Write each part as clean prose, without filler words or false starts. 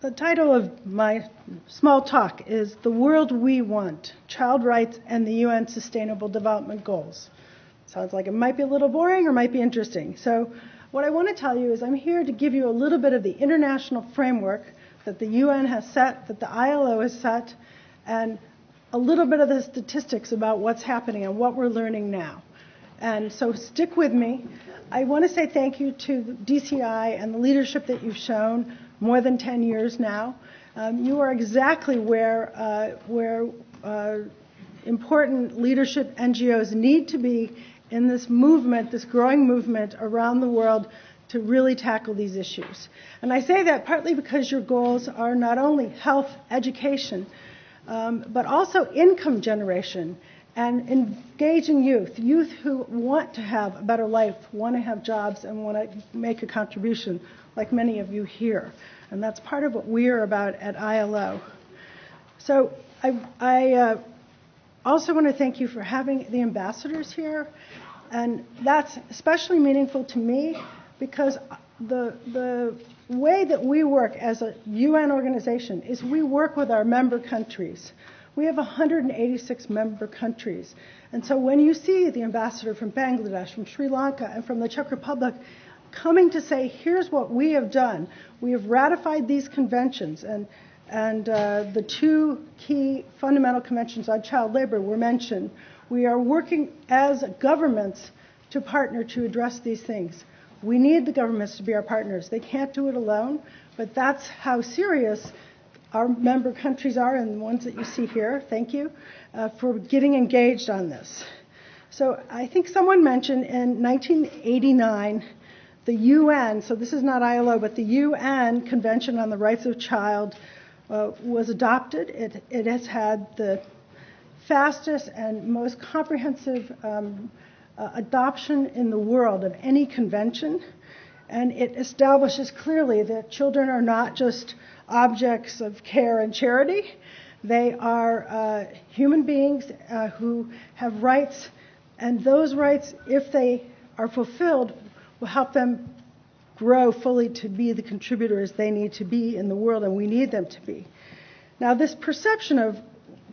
The title of my small talk is The World We Want, Child Rights and the UN Sustainable Development Goals. Sounds like it might be a little boring or might be interesting. So what I want to tell you is I'm here to give you a little bit of the international framework that the UN has set, that the ILO has set, and a little bit of the statistics about what's happening and what we're learning now. And so stick with me. I want to say thank you to DCI and the leadership that you've shown more than 10 years now. You are exactly where important leadership NGOs need to be in this movement, this growing movement around the world to really tackle these issues. And I say that partly because your goals are not only health, education, but also income generation and engaging youth who want to have a better life, want to have jobs, and want to make a contribution, like many of you here. And that's part of what we're about at ILO. So I also want to thank you for having the ambassadors here. And that's especially meaningful to me because the way that we work as a UN organization is we work with our member countries. We have 186 member countries. And so when you see the ambassador from Bangladesh, from Sri Lanka, and from the Czech Republic coming to say, here's what we have done. We have ratified these conventions, and the two key fundamental conventions on child labor were mentioned. We are working as governments to partner to address these things. We need the governments to be our partners. They can't do it alone, but that's how serious our member countries are, and the ones that you see here. Thank you for getting engaged on this. So I think someone mentioned in 1989, the UN, so this is not ILO, but the UN Convention on the Rights of Child was adopted. It has had the fastest and most comprehensive adoption in the world of any convention. And it establishes clearly that children are not just objects of care and charity. They are human beings who have rights, and those rights, if they are fulfilled, will help them grow fully to be the contributors they need to be in the world, and we need them to be. Now, this perception of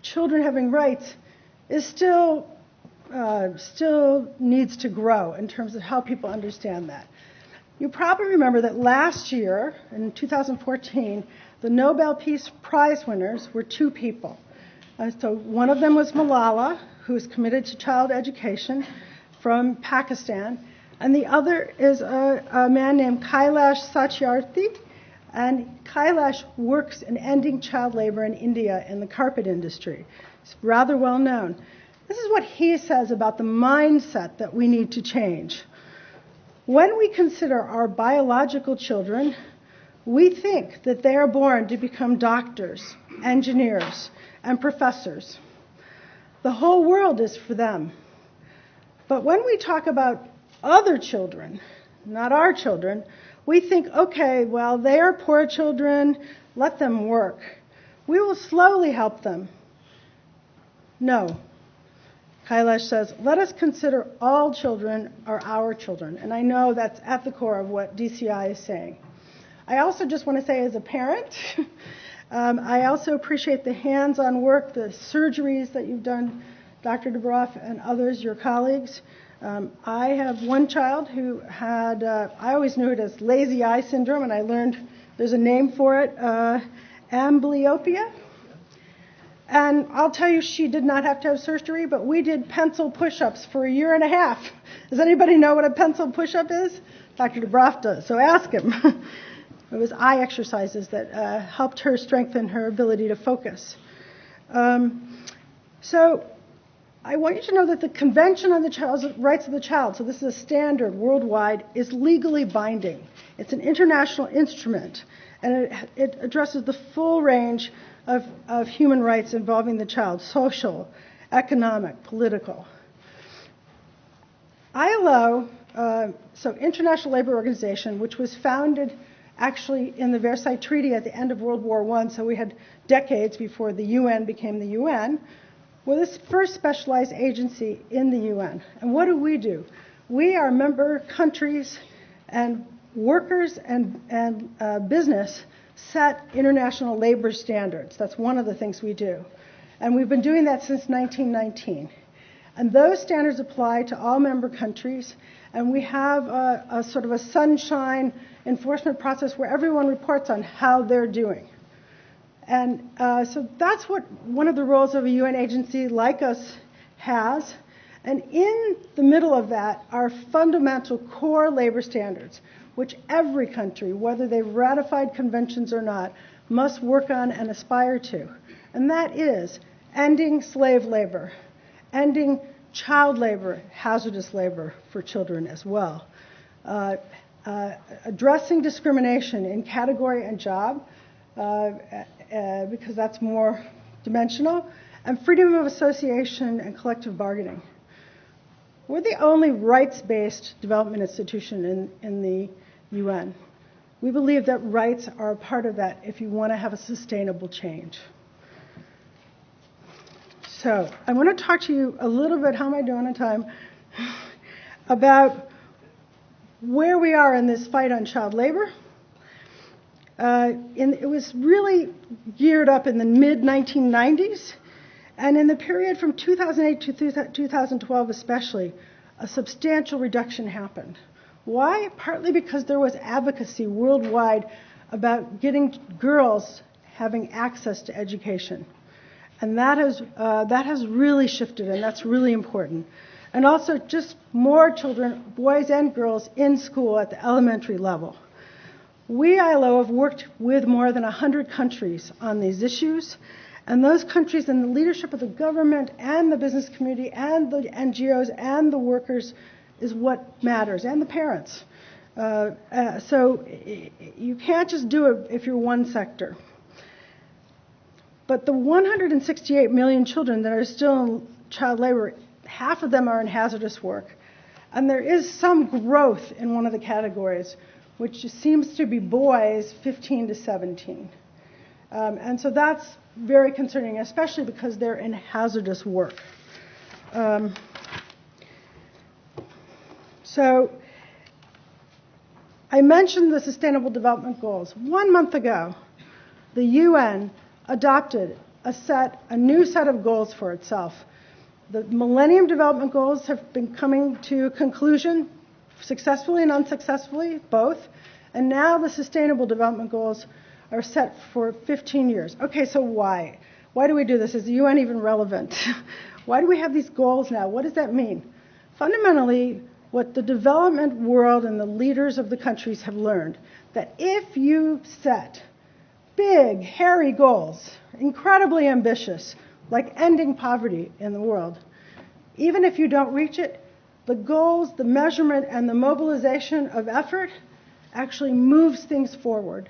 children having rights is still needs to grow in terms of how people understand that. You probably remember that last year, in 2014, the Nobel Peace Prize winners were two people. So one of them was Malala, who is committed to child education from Pakistan, and the other is a man named Kailash Satyarthi, and Kailash works in ending child labor in India in the carpet industry. It's rather well known. This is what he says about the mindset that we need to change. When we consider our biological children, we think that they are born to become doctors, engineers, and professors. The whole world is for them. But when we talk about other children, not our children, we think, okay, well, they are poor children, let them work. We will slowly help them. No. Kailash says, let us consider all children are our children. And I know that's at the core of what DCI is saying. I also just want to say as a parent, I also appreciate the hands-on work, the surgeries that you've done, Dr. Dubroff and others, your colleagues. I have one child who had, I always knew it as lazy eye syndrome, and I learned there's a name for it, amblyopia. And I'll tell you, she did not have to have surgery, but we did pencil push-ups for a year and a half. Does anybody know what a pencil push-up is? Dr. Dubroff does, so ask him. It was eye exercises that helped her strengthen her ability to focus. So I want you to know that the Convention on the Rights of the Child, so this is a standard worldwide, is legally binding. It's an international instrument, and it addresses the full range of human rights involving the child, social, economic, political. ILO, so International Labor Organization, which was founded actually in the Versailles Treaty at the end of World War I, so we had decades before the UN became the UN, was the first specialized agency in the UN. And what do? We are member countries and workers and business set international labor standards. That's one of the things we do. And we've been doing that since 1919. And those standards apply to all member countries. And we have a sort of a sunshine enforcement process where everyone reports on how they're doing. And so that's what one of the roles of a UN agency like us has. And in the middle of that are fundamental core labor standards, which every country, whether they've ratified conventions or not, must work on and aspire to. And that is ending slave labor, ending child labor, hazardous labor for children as well, addressing discrimination in category and job, because that's more dimensional, and freedom of association and collective bargaining. We're the only rights-based development institution in the UN. We believe that rights are a part of that if you want to have a sustainable change. So I want to talk to you a little bit, how am I doing on time, about where we are in this fight on child labor. It was really geared up in the mid-1990s. And in the period from 2008 to 2012 especially, a substantial reduction happened. Why? Partly because there was advocacy worldwide about getting girls having access to education. And that has really shifted, and that's really important. And also just more children, boys and girls, in school at the elementary level. We, ILO, have worked with more than 100 countries on these issues. And those countries and the leadership of the government and the business community and the NGOs and the workers is what matters, and the parents. So you can't just do it if you're one sector. But the 168 million children that are still in child labor, half of them are in hazardous work. And there is some growth in one of the categories, which seems to be boys 15 to 17. And so that's very concerning, especially because they're in hazardous work. So I mentioned the Sustainable Development Goals. 1 month ago, the UN adopted a new set of goals for itself. The Millennium Development Goals have been coming to a conclusion, successfully and unsuccessfully, both. And now the Sustainable Development Goals are set for 15 years. Okay, so why? Why do we do this? Is the UN even relevant? Why do we have these goals now? What does that mean? Fundamentally, what the development world and the leaders of the countries have learned, that if you set big, hairy goals, incredibly ambitious, like ending poverty in the world, even if you don't reach it, the goals, the measurement, and the mobilization of effort actually moves things forward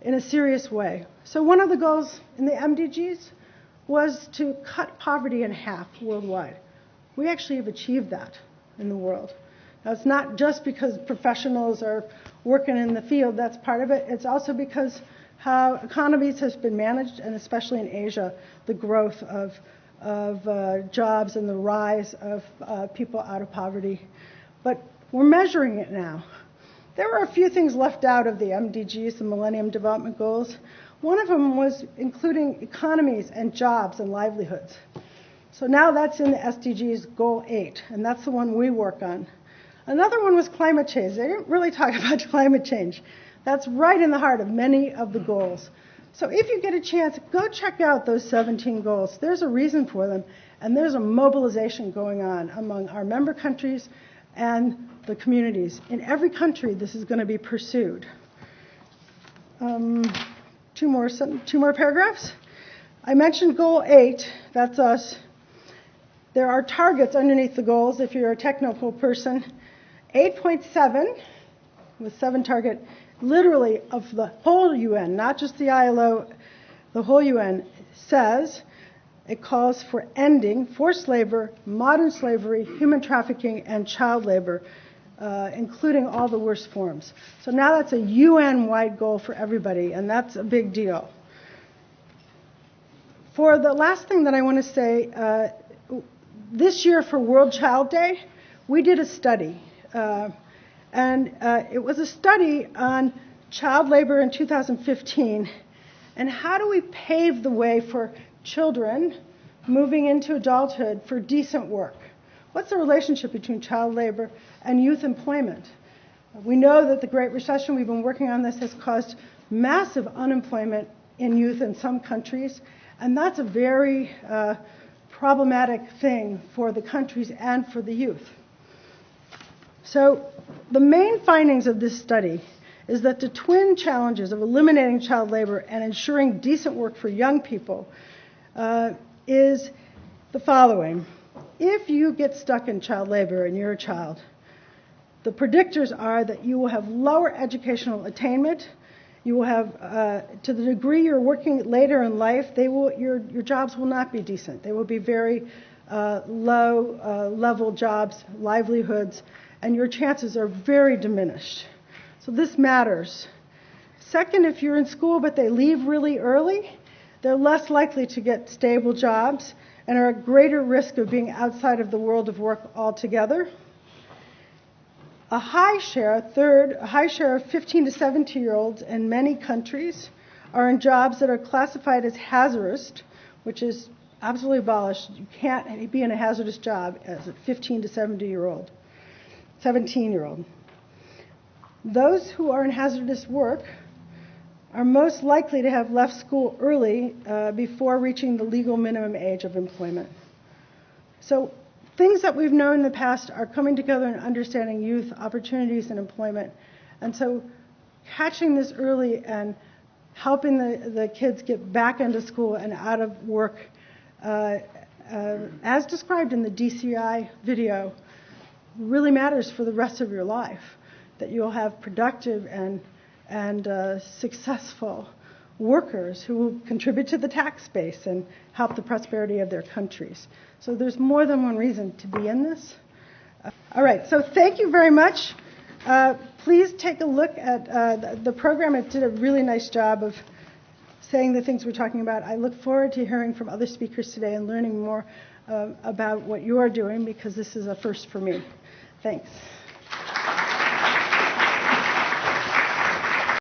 in a serious way. So one of the goals in the MDGs was to cut poverty in half worldwide. We actually have achieved that in the world. Now, it's not just because professionals are working in the field, that's part of it. It's also because how economies has been managed, and especially in Asia, the growth of jobs and the rise of people out of poverty. But we're measuring it now. There were a few things left out of the MDGs, the Millennium Development Goals. One of them was including economies and jobs and livelihoods. So now that's in the SDGs Goal 8, and that's the one we work on. Another one was climate change. They didn't really talk about climate change. That's right in the heart of many of the goals. So if you get a chance, go check out those 17 goals. There's a reason for them, and there's a mobilization going on among our member countries and the communities. In every country, this is going to be pursued. Two more paragraphs. I mentioned Goal 8. That's us. There are targets underneath the goals if you're a technical person. 8.7, with 7 target, literally of the whole UN, not just the ILO, the whole UN, says it calls for ending forced labor, modern slavery, human trafficking, and child labor, including all the worst forms. So now that's a UN-wide goal for everybody, and that's a big deal. For the last thing that I want to say, this year for World Child Day, we did a study. And it was a study on child labor in 2015, and how do we pave the way for children moving into adulthood for decent work? What's the relationship between child labor and youth employment? We know that the Great Recession, we've been working on this, has caused massive unemployment in youth in some countries, and that's a very problematic thing for the countries and for the youth. So the main findings of this study is that the twin challenges of eliminating child labor and ensuring decent work for young people is the following. If you get stuck in child labor and you're a child, the predictors are that you will have lower educational attainment. You will have, to the degree you're working later in life, your jobs will not be decent. They will be very low-level jobs, livelihoods, and your chances are very diminished. So this matters. Second, if you're in school but they leave really early, they're less likely to get stable jobs and are at greater risk of being outside of the world of work altogether. A high share of 15 to 17-year-olds in many countries are in jobs that are classified as hazardous, which is absolutely abolished. You can't be in a hazardous job as a 15 to 17-year-old. Those who are in hazardous work are most likely to have left school early before reaching the legal minimum age of employment. So things that we've known in the past are coming together in understanding youth opportunities and employment. And so catching this early and helping the kids get back into school and out of work, as described in the DCI video, really matters for the rest of your life, that you'll have productive and successful workers who will contribute to the tax base and help the prosperity of their countries. So there's more than one reason to be in this. All right, so thank you very much. Please take a look at the program. It did a really nice job of saying the things we're talking about. I look forward to hearing from other speakers today and learning more about what you're doing, because this is a first for me. Thanks.